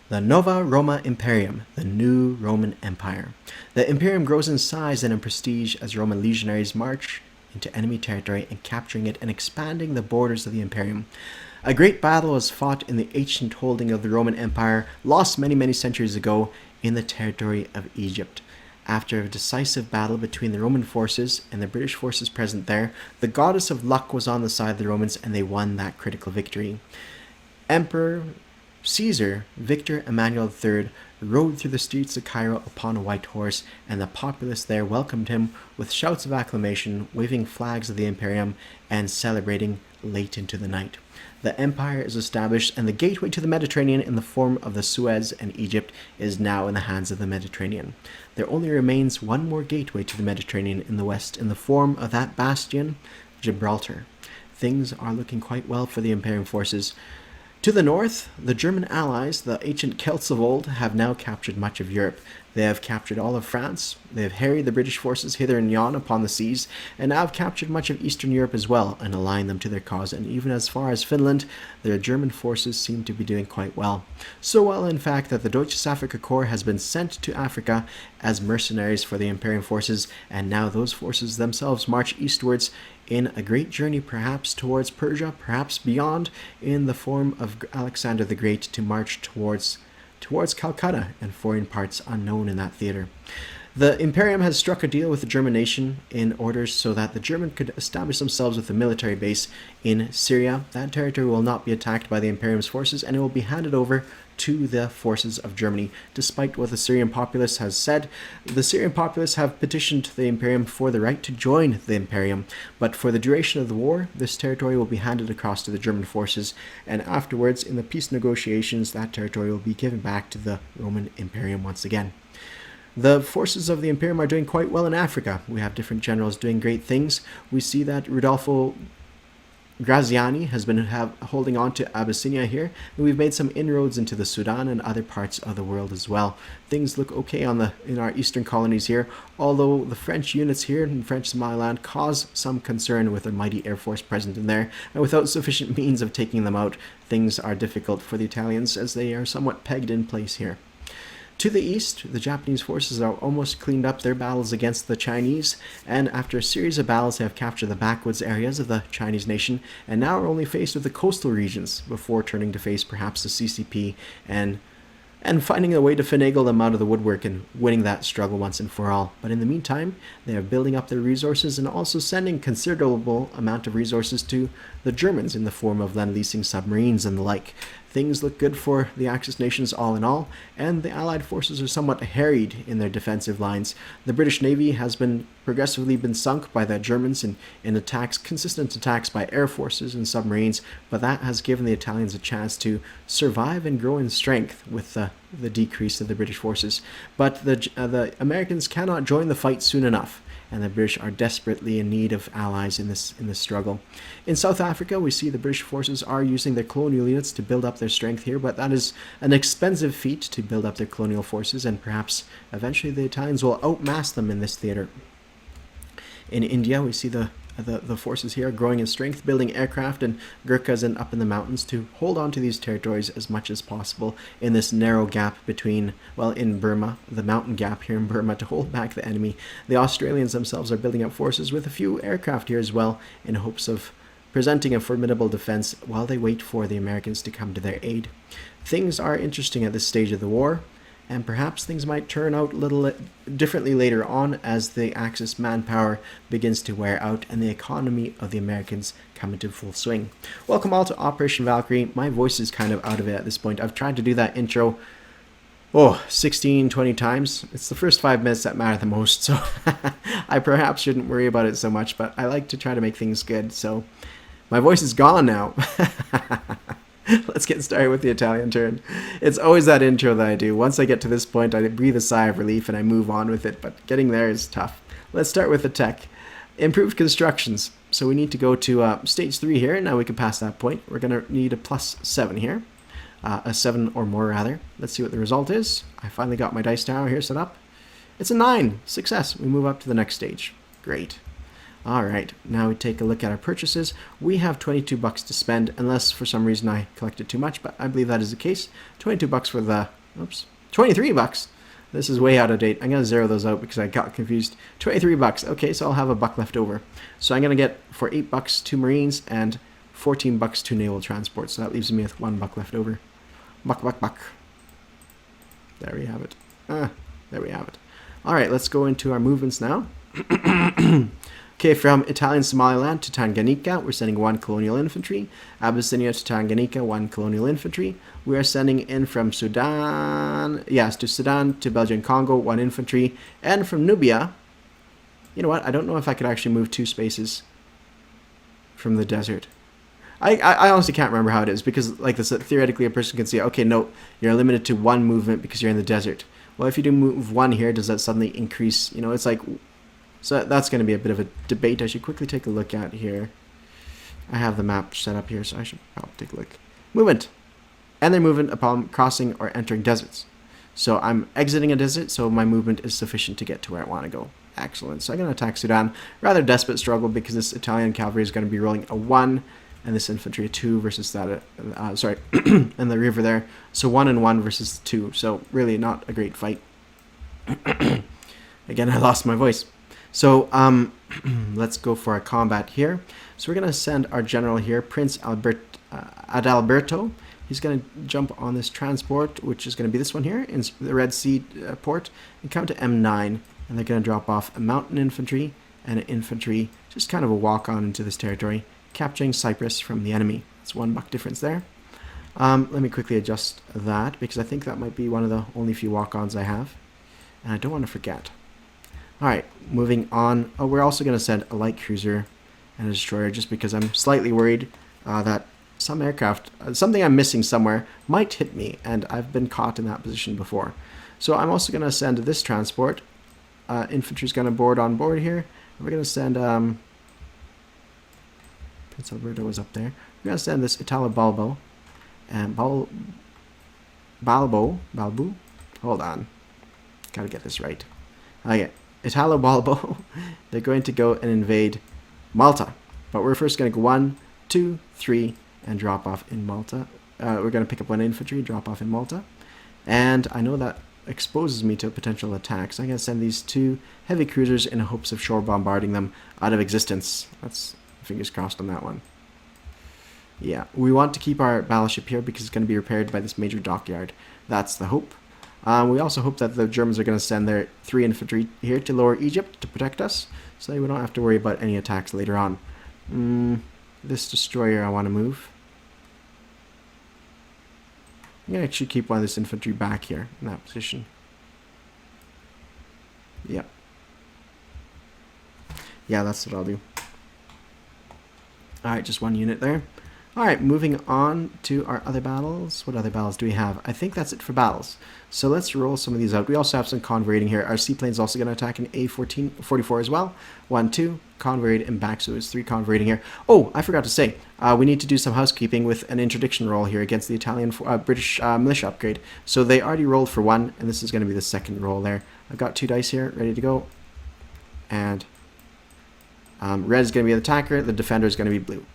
The Nova Roma Imperium, the new Roman Empire. The Imperium grows in size and in prestige as Roman legionaries march into enemy territory and capturing it and expanding the borders of the Imperium. A great battle was fought in the ancient holding of the Roman Empire, lost many centuries ago in the territory of Egypt. After a decisive battle between the Roman forces and the British forces present there, the goddess of luck was on the side of the Romans and they won that critical victory. Emperor Caesar Victor Emmanuel III rode through the streets of Cairo upon a white horse, and the populace there welcomed him with shouts of acclamation, waving flags of the Imperium, and celebrating late into the night. The empire is established, and the gateway to the Mediterranean in the form of the Suez and Egypt is now in the hands of the Mediterranean. There only remains one more gateway to the Mediterranean in the west in the form of that bastion, Gibraltar. Things are looking quite well for the Imperium forces. To the north, the German allies, the ancient Celts of old, have now captured much of Europe. They have captured all of France, they have harried the British forces hither and yon upon the seas, and now have captured much of Eastern Europe as well, and aligned them to their cause, and even as far as Finland, their German forces seem to be doing quite well. So well, in fact, that the Deutsches Afrika Korps has been sent to Africa as mercenaries for the Imperium forces, and now those forces themselves march eastwards in a great journey, perhaps towards Persia, perhaps beyond, in the form of Alexander the Great, to march towards Calcutta and foreign parts unknown in that theater. The Imperium has struck a deal with the German nation in order so that the German could establish themselves with a military base in Syria. That territory will not be attacked by the Imperium's forces, and it will be handed over to the forces of Germany. Despite what the Syrian populace has said, the Syrian populace have petitioned the Imperium for the right to join the Imperium, but for the duration of the war, this territory will be handed across to the German forces, and afterwards, in the peace negotiations, that territory will be given back to the Roman Imperium once again. The forces of the Imperium are doing quite well in Africa. We have different generals doing great things. We see that Rodolfo Graziani has been holding on to Abyssinia here, and we've made some inroads into the Sudan and other parts of the world as well. Things look okay in our eastern colonies here, although the French units here in French Somaliland cause some concern with a mighty air force present in there, and without sufficient means of taking them out, things are difficult for the Italians as they are somewhat pegged in place here. To the east, the Japanese forces are almost cleaned up their battles against the Chinese, and after a series of battles they have captured the backwoods areas of the Chinese nation, and now are only faced with the coastal regions before turning to face perhaps the CCP and finding a way to finagle them out of the woodwork and winning that struggle once and for all. But in the meantime, they are building up their resources and also sending considerable amount of resources to the Germans in the form of lend-leasing submarines and the like. Things look good for the Axis nations all in all, and the Allied forces are somewhat harried in their defensive lines. The British Navy has progressively been sunk by the Germans in consistent attacks by air forces and submarines, but that has given the Italians a chance to survive and grow in strength with the decrease of the British forces. But the Americans cannot join the fight soon enough, and the British are desperately in need of allies in this struggle. In South Africa, we see the British forces are using their colonial units to build up their strength here, but that is an expensive feat to build up their colonial forces, and perhaps eventually the Italians will outmass them in this theater. In India, we see the forces here growing in strength, building aircraft and Gurkhas up in the mountains to hold on to these territories as much as possible in this narrow gap between, in Burma, the mountain gap here in Burma, to hold back the enemy. The Australians themselves are building up forces with a few aircraft here as well in hopes of presenting a formidable defense while they wait for the Americans to come to their aid. Things are interesting at this stage of the war, and perhaps things might turn out a little differently later on as the Axis manpower begins to wear out and the economy of the Americans come into full swing. Welcome all to Operation Valkyrie. My voice is kind of out of it at this point. I've tried to do that intro 16, 20 times. It's the first 5 minutes that matter the most, so I perhaps shouldn't worry about it so much, but I like to try to make things good, so my voice is gone now. Let's get started with the Italian turn. It's always that intro that I do. Once I get to this point, I breathe a sigh of relief and I move on with it, but getting there is tough. Let's start with the tech. Improved constructions. So we need to go to stage 3 here. Now we can pass that point. We're going to need a +7 here. A 7 or more, rather. Let's see what the result is. I finally got my dice tower here set up. It's a 9. Success. We move up to the next stage. Great. All right, now we take a look at our purchases. We have 22 bucks to spend, unless for some reason I collected too much, but I believe that is the case. 22 bucks for the, oops, 23 bucks. This is way out of date. I'm going to zero those out because I got confused. 23 bucks. Okay, so I'll have a buck left over. So I'm going to get, for 8 bucks, 2 Marines and 14 bucks, 2 naval transports. So that leaves me with 1 buck left over. Buck, buck, buck. There we have it. There we have it. All right, let's go into our movements now. Okay, from Italian Somaliland to Tanganyika, we're sending 1 colonial infantry. Abyssinia to Tanganyika, 1 colonial infantry. We are sending in from Sudan, yes, to Sudan to Belgian Congo, 1 infantry. And from Nubia, you know what, I don't know if I could actually move 2 spaces from the desert. I honestly can't remember how it is, because like this, theoretically a person can say, okay, no, you're limited to 1 movement because you're in the desert. Well, if you do move 1 here, does that suddenly increase? You know, it's like, so that's going to be a bit of a debate. I should quickly take a look at here. I have the map set up here, so I should probably take a look. Movement. And then movement upon crossing or entering deserts. So I'm exiting a desert, so my movement is sufficient to get to where I want to go. Excellent. So I'm going to attack Sudan. Rather desperate struggle because this Italian cavalry is going to be rolling a 1 and this infantry a 2 versus that, and the river there. So 1 and 1 versus 2. So really not a great fight. Again, I lost my voice. So let's go for a combat here. So we're going to send our general here, Prince Adalberto. He's going to jump on this transport, which is going to be this one here, in the Red Sea port, and come to M9. And they're going to drop off a mountain infantry and an infantry, just kind of a walk-on into this territory, capturing Cyprus from the enemy. It's 1 buck difference there. Let me quickly adjust that, because I think that might be one of the only few walk-ons I have. And I don't want to forget. Alright, moving on. Oh, we're also going to send a light cruiser and a destroyer, just because I'm slightly worried that some aircraft, something I'm missing somewhere, might hit me, and I've been caught in that position before. So I'm also going to send this transport. Infantry's going to board on board here. We're going to send... Prince Alberto was up there. We're going to send this Italo Balbo. And Balbu? Hold on. Gotta get this right. Okay. Italo Balbo, they're going to go and invade Malta. But we're first going to go 1, 2, 3, and drop off in Malta. We're going to pick up 1 infantry, drop off in Malta. And I know that exposes me to a potential attack, so I'm going to send these 2 heavy cruisers in hopes of shore bombarding them out of existence. That's fingers crossed on that one. Yeah, we want to keep our battleship here because it's going to be repaired by this major dockyard. That's the hope. We also hope that the Germans are going to send their 3 infantry here to Lower Egypt to protect us, so we don't have to worry about any attacks later on. This destroyer I want to move. I'm going to actually keep 1 of this infantry back here in that position. Yep. Yeah, that's what I'll do. Alright, just 1 unit there. Alright, moving on to our other battles. What other battles do we have? I think that's it for battles. So let's roll some of these out. We also have some convoy raiding here. Our seaplane's also going to attack an A-44 as well. 1, 2, convoy raid and back, so it's 3 convoy raiding here. Oh, I forgot to say, we need to do some housekeeping with an interdiction roll here against the Italian British militia upgrade. So they already rolled for 1, and this is going to be the second roll there. I've got 2 dice here, ready to go. And red is going to be the attacker, the defender is going to be blue.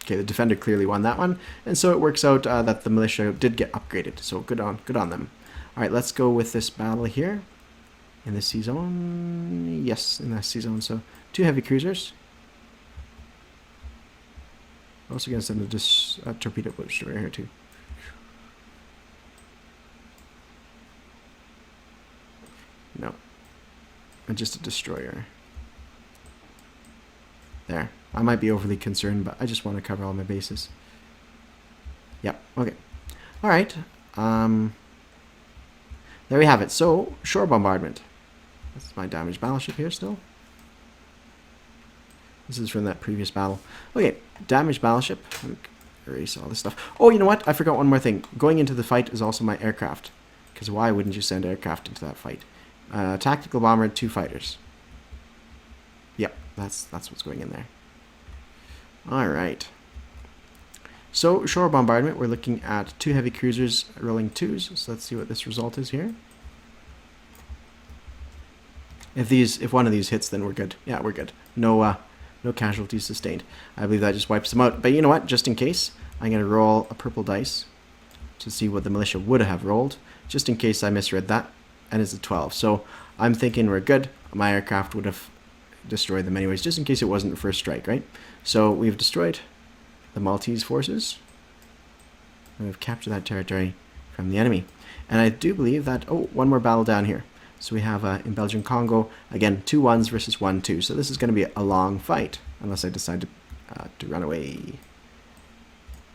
Okay, the defender clearly won that one, and so it works out that the militia did get upgraded, so good on them. Alright, let's go with this battle here. In the sea zone, yes, in the sea zone, so 2 heavy cruisers. I'm also going to send a torpedo boat destroyer here too. No, and just a destroyer. There. I might be overly concerned, but I just want to cover all my bases. Yep, okay. Alright. There we have it. So, shore bombardment. That's my damaged battleship here still. This is from that previous battle. Okay, damaged battleship. Erase all this stuff. Oh, you know what? I forgot one more thing. Going into the fight is also my aircraft. Because why wouldn't you send aircraft into that fight? Tactical bomber, 2 fighters. Yep, that's what's going in there. Alright. So, shore bombardment, we're looking at 2 heavy cruisers rolling 2s. So let's see what this result is here. If one of these hits, then we're good. Yeah, we're good. No casualties sustained. I believe that just wipes them out. But you know what? Just in case, I'm going to roll a purple dice to see what the militia would have rolled, just in case I misread that, and it's a 12. So I'm thinking we're good. My aircraft would have destroyed them anyways, just in case it wasn't the first strike, right? So we've destroyed the Maltese forces. We've captured that territory from the enemy. And I do believe that, oh, one more battle down here. So we have in Belgian Congo, again, 2 1s versus 1 2. So this is going to be a long fight, unless I decide to run away.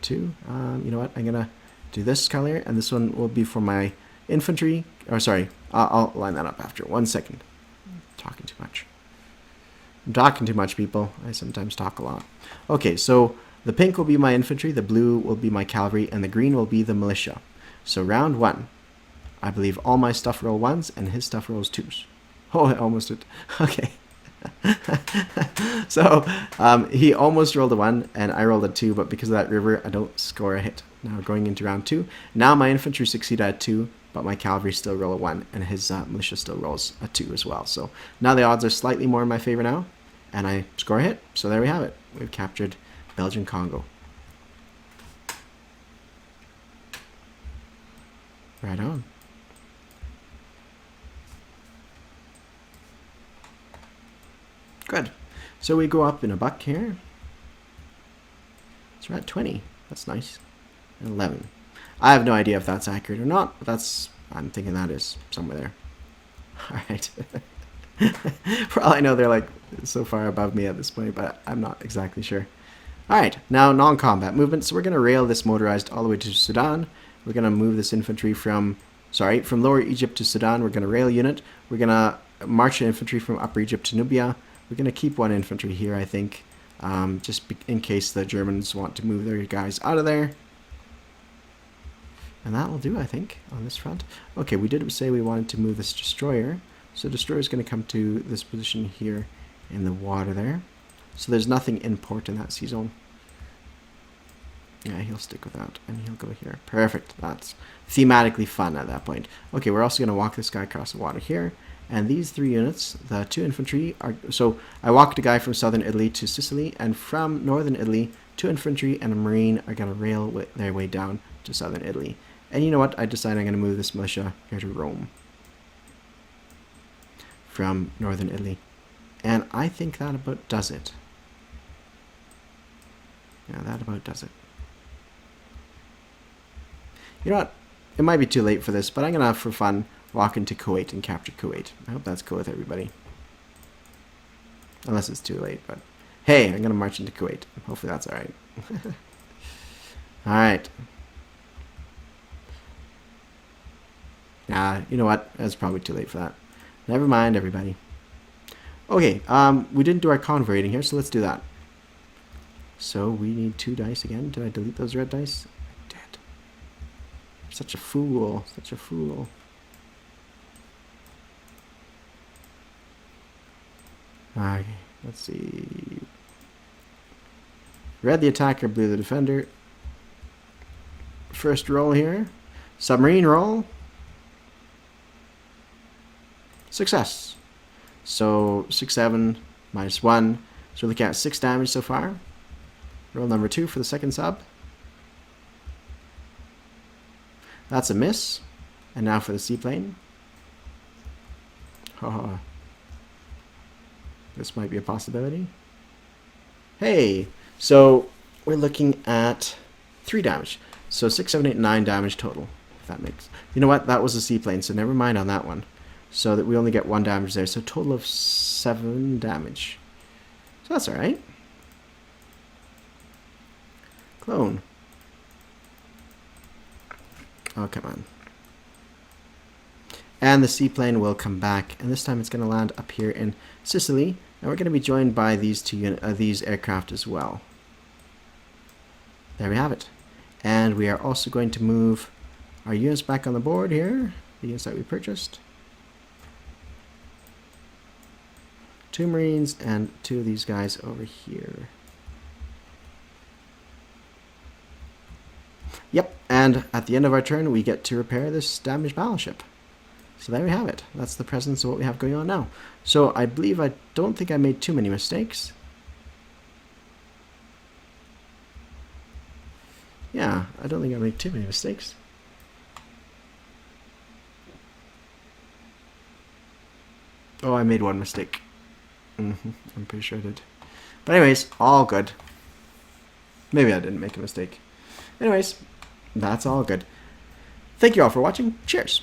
2. You know what? I'm going to do this color, and this one will be for my infantry. Or sorry, I'll line that up after. 1 second. I'm talking too much. I'm talking too much, people. I sometimes talk a lot. Okay, so the pink will be my infantry, the blue will be my cavalry, and the green will be the militia. So round 1. I believe all my stuff roll 1s, and his stuff rolls 2s. Oh, I almost did. Okay. So he almost rolled a 1, and I rolled a 2, but because of that river, I don't score a hit. Now going into round 2. Now my infantry succeed at 2, but my cavalry still roll a 1, and his militia still rolls a 2 as well. So now the odds are slightly more in my favor now, and I score a hit. So there we have it. We've captured Belgian Congo. Right on. Good. So we go up in a buck here. So we're at 20. That's nice. 11. I have no idea if that's accurate or not, but I'm thinking that is somewhere there. Alright. For all I know, they're like so far above me at this point, but I'm not exactly sure. Alright, now non-combat movement. So we're going to rail this motorized all the way to Sudan. We're going to move this infantry from Lower Egypt to Sudan. We're going to rail unit. We're going to march an infantry from Upper Egypt to Nubia. We're going to keep 1 infantry here, I think, just in case the Germans want to move their guys out of there. And that will do, I think, on this front. Okay, we did say we wanted to move this destroyer. So destroyer is going to come to this position here in the water there. So there's nothing in port in that sea zone. Yeah, he'll stick with that, and he'll go here. Perfect. That's thematically fun at that point. Okay, we're also going to walk this guy across the water here. And these 3 units, the 2 infantry, are... So I walked a guy from southern Italy to Sicily, and from northern Italy, 2 infantry and a marine are going to rail their way down to southern Italy. And you know what? I decided I'm going to move this militia here to Rome from northern Italy. And I think that about does it. Yeah, that about does it. You know what? It might be too late for this, but I'm going to, for fun, walk into Kuwait and capture Kuwait. I hope that's cool with everybody. Unless it's too late, but hey, I'm going to march into Kuwait. Hopefully that's alright. Alright. Nah, you know what? It's probably too late for that. Never mind, everybody. Okay, we didn't do our convoy rating here, so let's do that. So we need 2 dice again. Did I delete those red dice? I did. Such a fool. Such a fool. Okay, let's see. Red the attacker, blue the defender. First roll here. Submarine roll. Success. So 6, 7, minus 1. So we're looking at 6 damage so far. Roll number 2 for the second sub. That's a miss. And now for the seaplane. Oh, this might be a possibility. Hey, so we're looking at 3 damage. So 6, 7, 8, 9 damage total. If that makes... You know what? That was a seaplane, so never mind on that one. So that we only get 1 damage there. So total of 7 damage. So that's alright. Clone. Oh, come on. And the seaplane will come back. And this time it's going to land up here in Sicily. And we're going to be joined by these these aircraft as well. There we have it. And we are also going to move our units back on the board here. The units that we purchased. 2 Marines and 2 of these guys over here. Yep, and at the end of our turn, we get to repair this damaged battleship. So there we have it. That's the presence of what we have going on now. So I don't think I made too many mistakes. Yeah, I don't think I made too many mistakes. Oh, I made one mistake. I'm pretty sure I did. But anyways, all good. Maybe I didn't make a mistake. Anyways, that's all good. Thank you all for watching. Cheers.